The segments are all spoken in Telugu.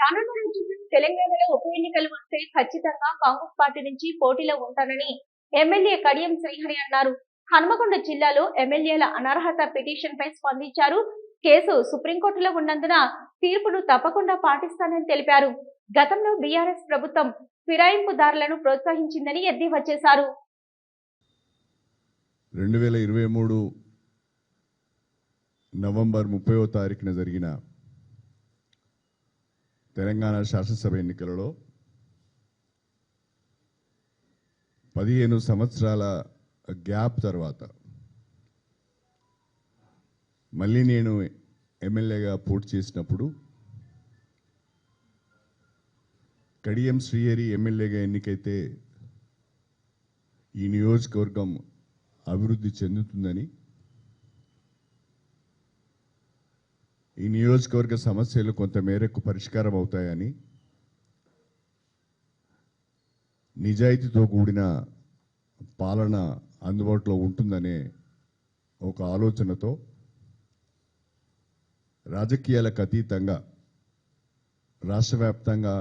రానున్న రోజుల్లో తెలంగాణలో ఉప ఎన్నికలు వస్తే ఖచ్చితంగా కాంగ్రెస్ పార్టీ నుంచి పోటీలో ఉంటానని ఎమ్మెల్యే కడియం శ్రీహరి అన్నారు. హన్మకొండ జిల్లాలో ఎమ్మెల్యేల అనర్హత పిటిషన్ పై స్పందించారు. కేసు సుప్రీంకోర్టులో ఉన్నందున తీర్పును తప్పకుండా పాటిస్తానని తెలిపారు. గతంలో బీఆర్ఎస్ ప్రభుత్వం ఫిరాయింపుదారులను ప్రోత్సహించిందని ఎద్దేవా చేశారు. 2023 నవంబర్ 30వ తారీఖున జరిగిన తెలంగాణ శాసనసభ ఎన్నికలలో 15 సంవత్సరాల గ్యాప్ తర్వాత మళ్ళీ నేను ఎమ్మెల్యేగా పోటీ చేసినప్పుడు కడియం శ్రీహరి ఎమ్మెల్యేగా ఎన్నికైతే ఈ నియోజకవర్గం అభివృద్ధి చెందుతుందని, ఈ నియోజకవర్గ సమస్యలు కొంత మేరకు పరిష్కారం అవుతాయని, నిజాయితీతో కూడిన పాలన అందుబాటులో ఉంటుందనే ఒక ఆలోచనతో రాజకీయాలకు అతీతంగా రాష్ట్ర వ్యాప్తంగా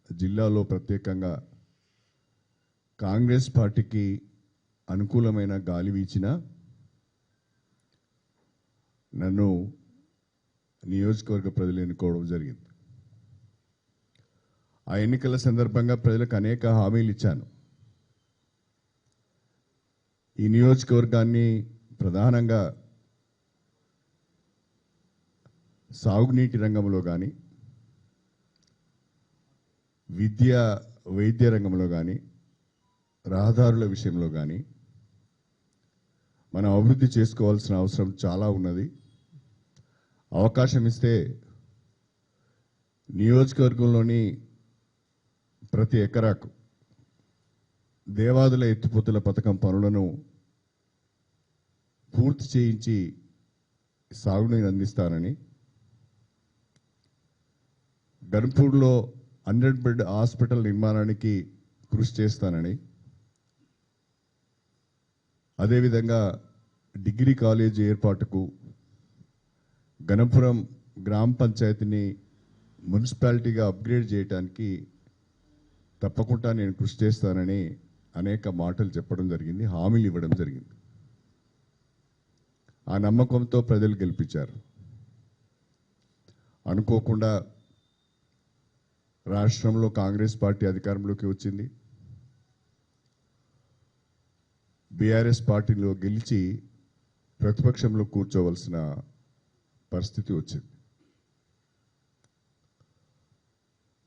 జిల్లాలో ప్రత్యేకంగా కాంగ్రెస్ పార్టీకి అనుకూలమైన గాలి వీచిన నన్ను నియోజకవర్గ ప్రజలు ఎన్నుకోవడం జరిగింది. ఆ ఎన్నికల సందర్భంగా ప్రజలకు అనేక హామీలు ఇచ్చాను. ఈ నియోజకవర్గాన్ని ప్రధానంగా సాగునీటి రంగంలో కానీ, వైద్య రంగంలో కానీ, రహదారుల విషయంలో కానీ మనం అభివృద్ధి చేసుకోవాల్సిన అవసరం చాలా ఉన్నది. అవకాశం ఇస్తే నియోజకవర్గంలోని ప్రతి ఎకరాకు దేవాదుల ఎత్తిపోతుల పథకం పనులను పూర్తి చేయించి సాగునీరు అందిస్తానని, గన్పూర్లో 100 బెడ్ హాస్పిటల్ నిర్మాణానికి కృషి చేస్తానని, అదేవిధంగా డిగ్రీ కాలేజీ ఏర్పాటుకు గణపురం గ్రామ పంచాయతీని మున్సిపాలిటీగా అప్గ్రేడ్ చేయడానికి తప్పకుండా నేను కృషి చేస్తానని అనేక మాటలు చెప్పడం జరిగింది, హామీలు ఇవ్వడం జరిగింది. ఆ నమ్మకంతో ప్రజలు గెలిపించారు. అనుకోకుండా రాష్ట్రంలో కాంగ్రెస్ పార్టీ అధికారంలోకి వచ్చింది. బీఆర్ఎస్ పార్టీలో గెలిచి ప్రతిపక్షంలో కూర్చోవలసిన పరిస్థితి వచ్చింది.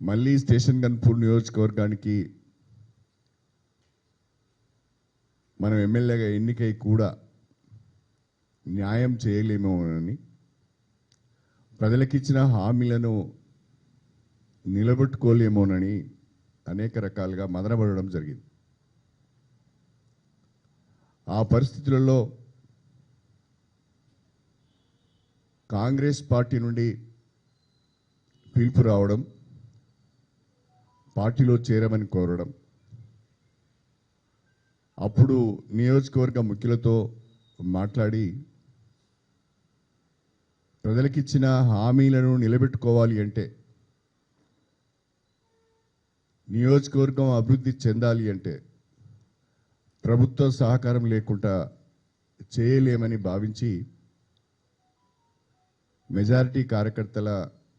మళ్ళీ స్టేషన్ గన్పూర్ నియోజకవర్గానికి మనం ఎమ్మెల్యేగా ఎన్నికై కూడా న్యాయం చేయలేమోనని, ప్రజలకిచ్చిన హామీలను నిలబెట్టుకోలేమోనని అనేక రకాలుగా మదనపడడం జరిగింది. ఆ పరిస్థితులలో కాంగ్రెస్ పార్టీ నుండి పిలుపు రావడం, పార్టీలో చేరమని కోరడం, అప్పుడు నియోజకవర్గ ముఖ్యులతో మాట్లాడి ప్రజలకిచ్చిన హామీలను నిలబెట్టుకోవాలి అంటే, నియోజకవర్గం అభివృద్ధి చెందాలి అంటే ప్రభుత్వ సహకారం లేకుండా చేయలేమని భావించి మెజారిటీ కార్యకర్తల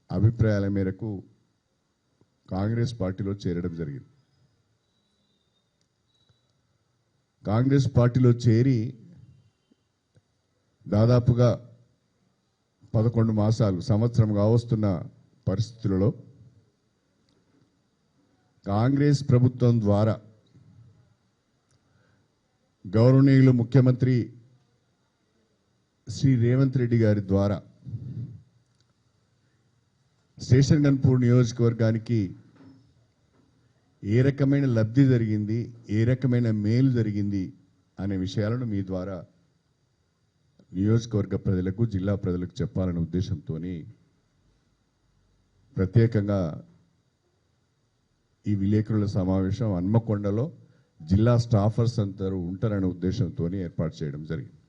అభిప్రాయాల మేరకు కాంగ్రెస్ పార్టీలో చేరడం జరిగింది. కాంగ్రెస్ పార్టీలో చేరి దాదాపుగా 11 మాసాలు, సంవత్సరం కావస్తున్న పరిస్థితులలో కాంగ్రెస్ ప్రభుత్వం ద్వారా గౌరవనీయులు ముఖ్యమంత్రి శ్రీ రేవంత్ రెడ్డి గారి ద్వారా స్టేషన్ గన్పూర్ నియోజకవర్గానికి ఏ రకమైన లబ్ధి జరిగింది, ఏ రకమైన మేలు జరిగింది అనే విషయాలను మీ ద్వారా నియోజకవర్గ ప్రజలకు, జిల్లా ప్రజలకు చెప్పాలనే ఉద్దేశంతో ప్రత్యేకంగా ఈ విలేకరుల సమావేశం హన్మకొండలో జిల్లా స్టాఫర్స్ అందరూ ఉంటారనే ఉద్దేశంతో ఏర్పాటు చేయడం జరిగింది.